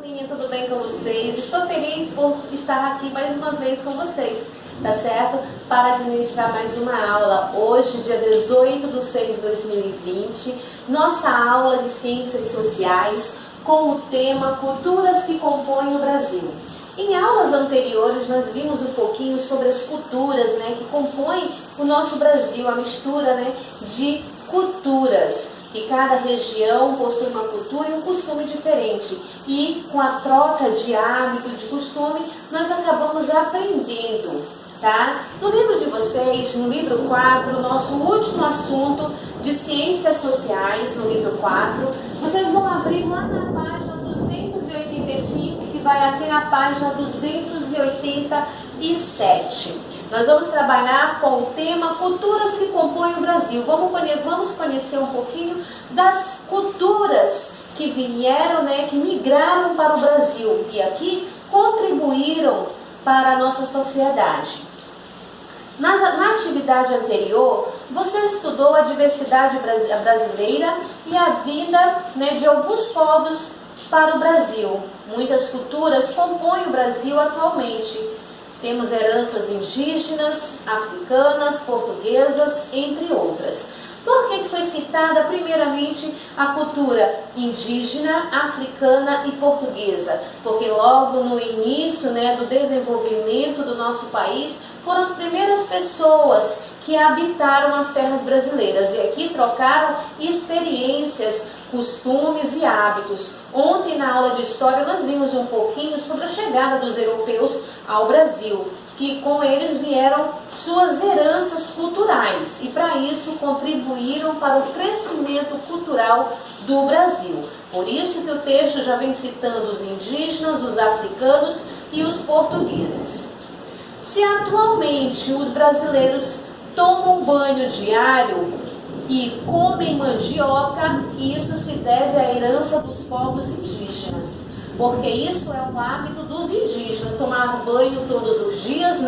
turminha, tudo bem com vocês? Estou feliz por estar aqui mais uma vez com vocês, tá certo? Para administrar mais uma aula. Hoje, dia 18/6/2020, nossa aula de Ciências Sociais com o tema Culturas que compõem o Brasil. Em aulas anteriores, nós vimos um pouquinho sobre as culturas, que compõem o nosso Brasil, a mistura, de culturas, que cada região possui uma cultura e um costume diferente. E com a troca de hábito, de costume, nós acabamos aprendendo, tá? No livro de vocês, no livro 4, nosso último assunto de Ciências Sociais, no livro 4, vocês vão abrir lá na página 285, que vai até a página 287. Nós vamos trabalhar com o tema Culturas que compõem o Brasil. Vamos conhecer um pouquinho das culturas que vieram, que migraram para o Brasil e aqui contribuíram para a nossa sociedade. Na atividade anterior, você estudou a diversidade brasileira e a vinda de alguns povos para o Brasil. Muitas culturas compõem o Brasil atualmente. Temos heranças indígenas, africanas, portuguesas, entre outras. Por que foi citada primeiramente a cultura indígena, africana e portuguesa? Porque logo no início do desenvolvimento do nosso país, foram as primeiras pessoas que habitaram as terras brasileiras e aqui trocaram experiências, costumes e hábitos. Ontem, na aula de História, nós vimos um pouquinho sobre a chegada dos europeus ao Brasil, que com eles vieram suas heranças culturais e para isso contribuíram para o crescimento cultural do Brasil. Por isso que o texto já vem citando os indígenas, os africanos e os portugueses. Se atualmente os brasileiros tomam banho diário e comem mandioca, isso se deve à herança dos povos indígenas. Porque isso é um hábito dos indígenas, tomar banho todos os dias,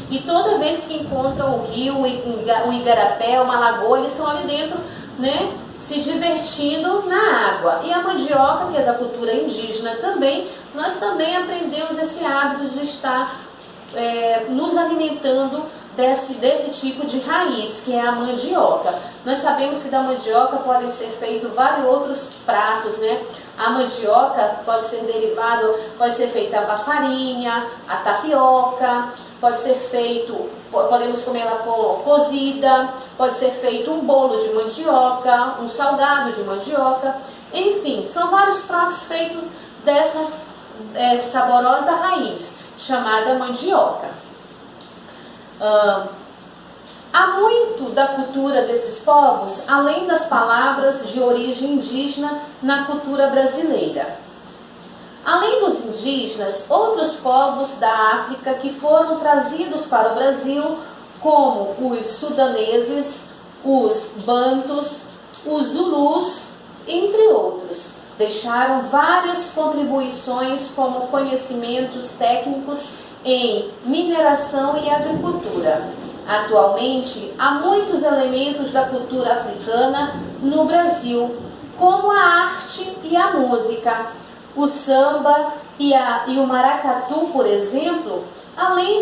e toda vez que encontram o rio, o igarapé, uma lagoa, eles estão ali dentro, se divertindo na água. E a mandioca, que é da cultura indígena também, nós também aprendemos esse hábito de estar nos alimentando desse tipo de raiz, que é a mandioca. Nós sabemos que da mandioca podem ser feitos vários outros pratos, A mandioca pode ser feita a farinha, a tapioca, podemos comer ela cozida, pode ser feito um bolo de mandioca, um salgado de mandioca, enfim, são vários pratos feitos dessa saborosa raiz, chamada mandioca. Há muito da cultura desses povos, além das palavras de origem indígena na cultura brasileira. Além dos indígenas, outros povos da África que foram trazidos para o Brasil, como os sudaneses, os bantus, os zulus, entre outros, deixaram várias contribuições como conhecimentos técnicos em mineração e agricultura. Atualmente, há muitos elementos da cultura africana no Brasil, como a arte e a música. O samba e o maracatu, por exemplo, além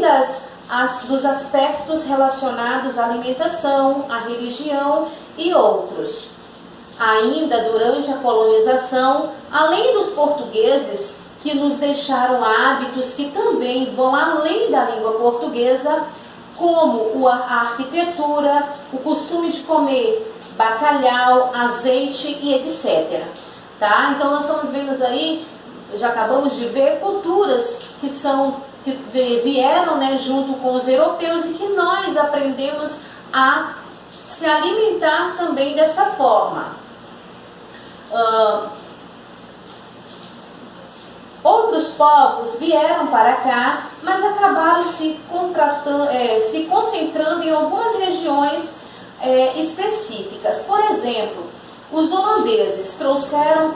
dos aspectos relacionados à alimentação, à religião e outros. Ainda durante a colonização, além dos portugueses, que nos deixaram hábitos que também vão além da língua portuguesa, como a arquitetura, o costume de comer bacalhau, azeite e etc. Tá? Então nós estamos vendo aí, já acabamos de ver, culturas que vieram junto com os europeus e que nós aprendemos a se alimentar também dessa forma. Outros povos vieram para cá, mas acabaram se concentrando em algumas regiões específicas. Por exemplo, os holandeses trouxeram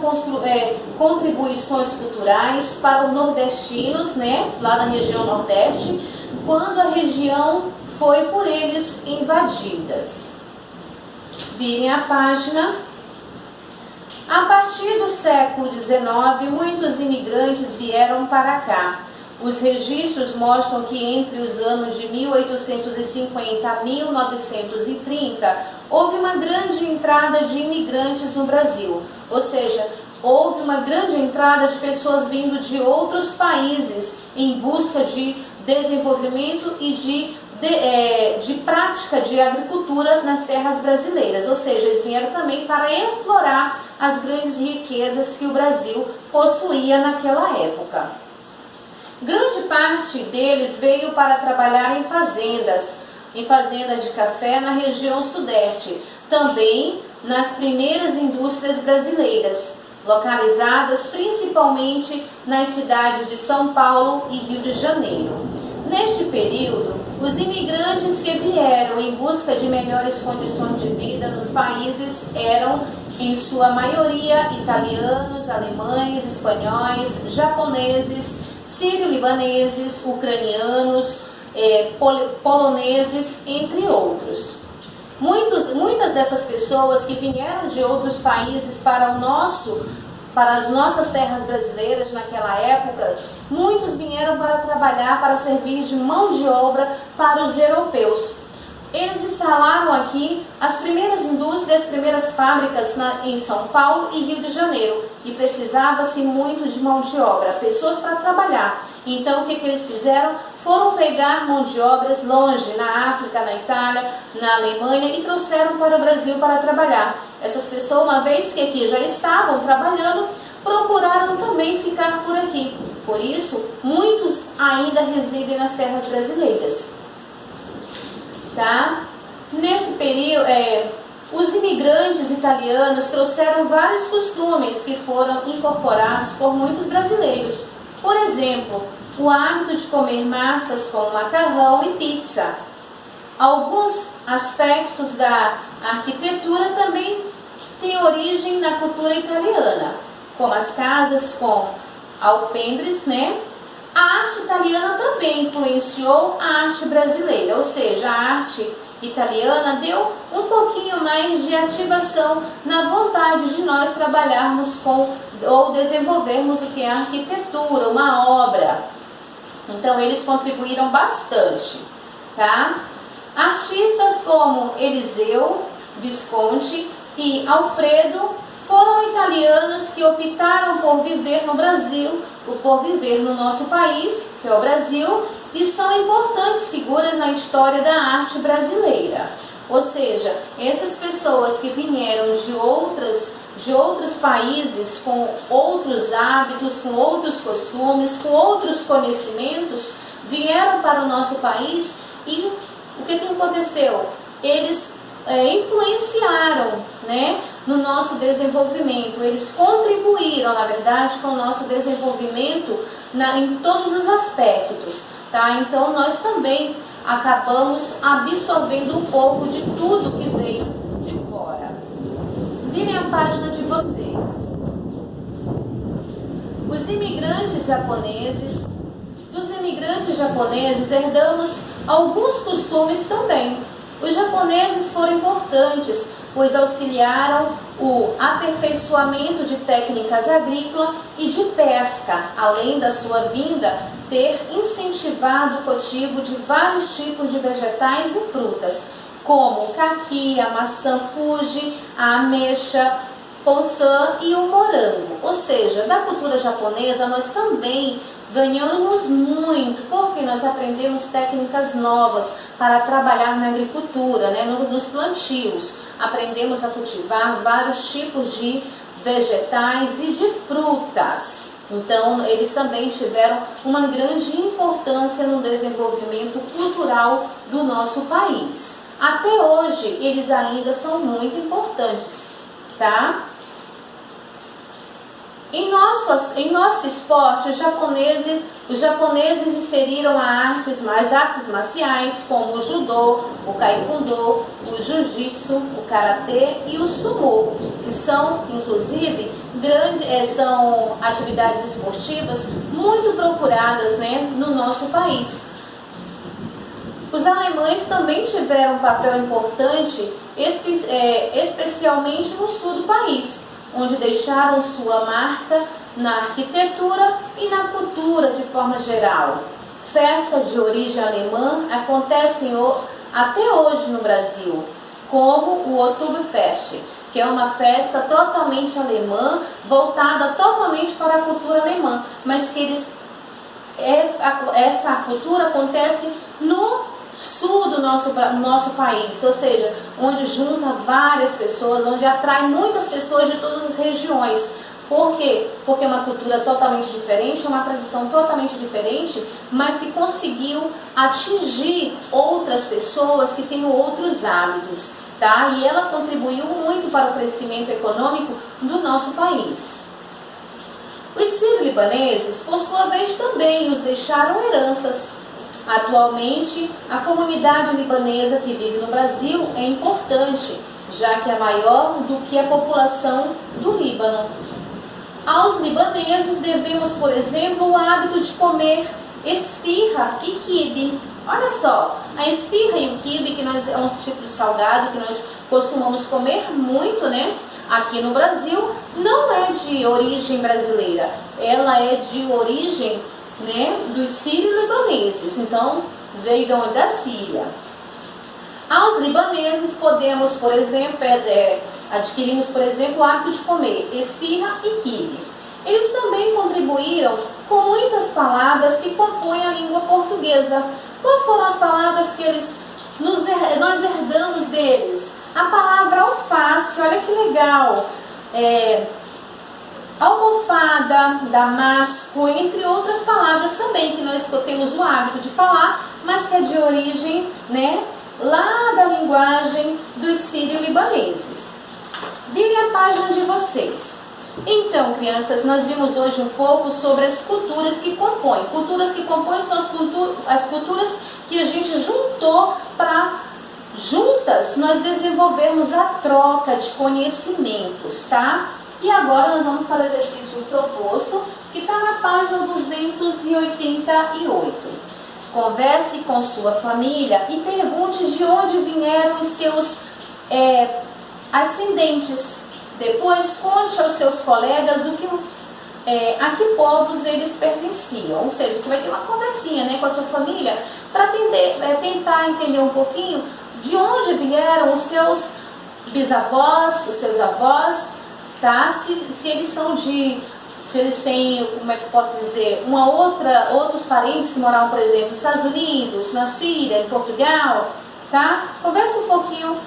contribuições culturais para os nordestinos, lá na região nordeste, quando a região foi por eles invadidas. Virem a página. A partir do século XIX, muitos imigrantes vieram para cá. Os registros mostram que entre os anos de 1850 a 1930, houve uma grande entrada de imigrantes no Brasil. Ou seja, houve uma grande entrada de pessoas vindo de outros países em busca de desenvolvimento e de prática de agricultura nas terras brasileiras. Ou seja, eles vieram também para explorar as grandes riquezas que o Brasil possuía naquela época. Grande parte deles veio para trabalhar em fazendas de café na região sudeste, também nas primeiras indústrias brasileiras, localizadas principalmente nas cidades de São Paulo e Rio de Janeiro. Neste período, os imigrantes que vieram em busca de melhores condições de vida nos países eram, em sua maioria, italianos, alemães, espanhóis, japoneses, sírio-libaneses, ucranianos, poloneses, entre outros. Muitas dessas pessoas que vieram de outros países para as nossas terras brasileiras naquela época, muitos vieram para trabalhar, para servir de mão de obra para os europeus. Eles instalaram aqui as primeiras indústrias, as primeiras fábricas em São Paulo e Rio de Janeiro, e precisava-se muito de mão de obra, pessoas para trabalhar. Então o que eles fizeram? Foram pegar mão de obras longe, na África, na Itália, na Alemanha, e trouxeram para o Brasil para trabalhar. Essas pessoas, uma vez que aqui já estavam trabalhando, procuraram também ficar por aqui. Por isso, muitos ainda residem nas terras brasileiras. Tá? Nesse período, os imigrantes italianos trouxeram vários costumes que foram incorporados por muitos brasileiros. Por exemplo, o hábito de comer massas como macarrão e pizza. Alguns aspectos da arquitetura também têm origem na cultura italiana, como as casas com alpendres, né? A arte italiana também influenciou a arte brasileira, ou seja, a arte italiana deu um pouquinho mais de ativação na vontade de nós trabalharmos ou desenvolvermos o que é a arquitetura, uma obra. Então eles contribuíram bastante, tá? Artistas como Eliseu, Visconti e Alfredo foram italianos que optaram por viver no Brasil, por viver no nosso país, que é o Brasil, e são importantes figuras na história da arte brasileira. Ou seja, essas pessoas que vieram de outros países com outros hábitos, com outros costumes, com outros conhecimentos, vieram para o nosso país e o que aconteceu? Eles influenciaram, né, no nosso desenvolvimento, eles contribuíram, na verdade, com o nosso desenvolvimento em todos os aspectos, tá? Então nós também acabamos absorvendo um pouco de tudo que veio de fora. Virem a página de vocês. Dos imigrantes japoneses herdamos alguns costumes também. Os japoneses foram importantes, pois auxiliaram o aperfeiçoamento de técnicas agrícolas e de pesca, além da sua vinda ter incentivado o cultivo de vários tipos de vegetais e frutas, como o caqui, a maçã Fuji, a ameixa, poçã e o morango. Ou seja, da cultura japonesa nós também ganhamos muito, porque nós aprendemos técnicas novas para trabalhar na agricultura, né, nos plantios. Aprendemos a cultivar vários tipos de vegetais e de frutas. Então, eles também tiveram uma grande importância no desenvolvimento cultural do nosso país. Até hoje, eles ainda são muito importantes, tá? Em nosso esporte, os japoneses inseriram as artes marciais, como o judô, o taekwondo, o jiu-jitsu, o karatê e o sumô, que são, inclusive, são atividades esportivas muito procuradas, né, no nosso país. Os alemães também tiveram um papel importante, especialmente no sul do país. onde deixaram sua marca na arquitetura e na cultura de forma geral. Festas de origem alemã acontecem até hoje no Brasil, como o Oktoberfest, que é uma festa totalmente alemã, voltada totalmente para a cultura alemã, mas que essa cultura acontece no sul do nosso país, ou seja, onde junta várias pessoas, onde atrai muitas pessoas de todas as regiões. Por quê? Porque é uma cultura totalmente diferente, é uma tradição totalmente diferente, mas que conseguiu atingir outras pessoas que têm outros hábitos, tá? E ela contribuiu muito para o crescimento econômico do nosso país. Os sírio-libaneses, por sua vez, também nos deixaram heranças. Atualmente, a comunidade libanesa que vive no Brasil é importante, já que é maior do que a população do Líbano. Aos libaneses devemos, por exemplo, o hábito de comer esfirra e quibe. Olha só, a esfirra e o quibe, que é um tipo de salgado que nós costumamos comer muito, né? Aqui no Brasil, não é de origem brasileira, ela é de origem, né, dos sírio-libaneses, então veio de onde? Da Síria. Aos libaneses podemos, por exemplo, adquirimos, por exemplo, o hábito de comer esfirra e quibe. Eles também contribuíram com muitas palavras que compõem a língua portuguesa. Quais foram as palavras que nós herdamos deles? A palavra alface, olha que legal, almofada, damasco, entre outras palavras também que nós temos o hábito de falar, mas que é de origem, né, lá da linguagem dos sírio-libaneses. Virem a página de vocês. Então, crianças, nós vimos hoje um pouco sobre as culturas que compõem. Culturas que compõem são as culturas que a gente juntou para, juntas, nós desenvolvermos a troca de conhecimentos, tá? E agora nós vamos para o exercício proposto, que está na página 288. Converse com sua família e pergunte de onde vieram os seus ascendentes. Depois conte aos seus colegas a que povos eles pertenciam. Ou seja, você vai ter uma conversinha, né, com a sua família para tentar entender um pouquinho de onde vieram os seus bisavós, os seus avós, tá? Se eles são se eles têm, como é que eu posso dizer, outros parentes que moravam, por exemplo, nos Estados Unidos, na Síria, em Portugal, tá? Converse um pouquinho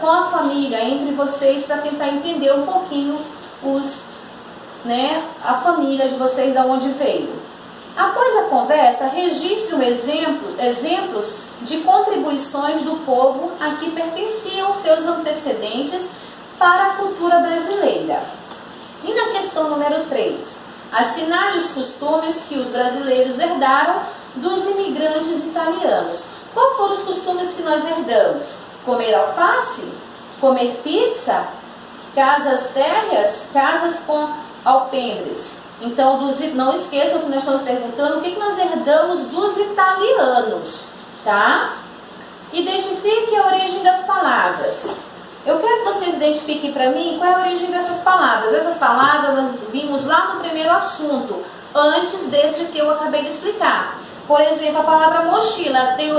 com a família, entre vocês, para tentar entender um pouquinho a família de vocês, de onde veio. Após a conversa, registre exemplos de contribuições do povo a que pertenciam seus antecedentes para a cultura brasileira. E na questão número 3, assinale os costumes que os brasileiros herdaram dos imigrantes italianos. Quais foram os costumes que nós herdamos? Comer alface? Comer pizza? Casas térreas? Casas com alpendres? Então, não esqueçam que nós estamos perguntando o que nós herdamos dos italianos, tá? Identifique a origem das palavras. Eu quero que vocês identifiquem para mim qual é a origem dessas palavras. Essas palavras nós vimos lá no primeiro assunto, antes desse que eu acabei de explicar. Por exemplo, a palavra mochila tem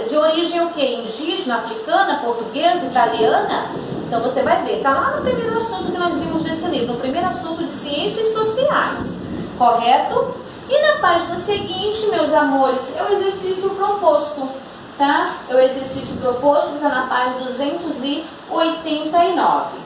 de origem o quê? Indígena, africana, portuguesa, italiana? Então você vai ver, está lá no primeiro assunto que nós vimos desse livro, no primeiro assunto de ciências sociais, correto? E na página seguinte, meus amores, é o exercício proposto, tá? É o exercício proposto que está na página 289,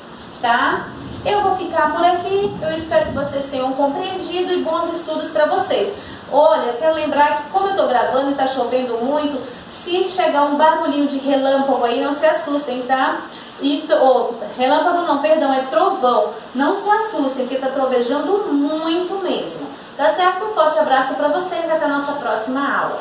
tá? Eu vou ficar por aqui, eu espero que vocês tenham compreendido e bons estudos para vocês. Olha, quero lembrar que como eu estou gravando e está chovendo muito, se chegar um barulhinho de relâmpago aí, não se assustem, tá? Relâmpago não, perdão, é trovão. Não se assustem, porque está trovejando muito mesmo. Tá certo? Um forte abraço para vocês, até a nossa próxima aula.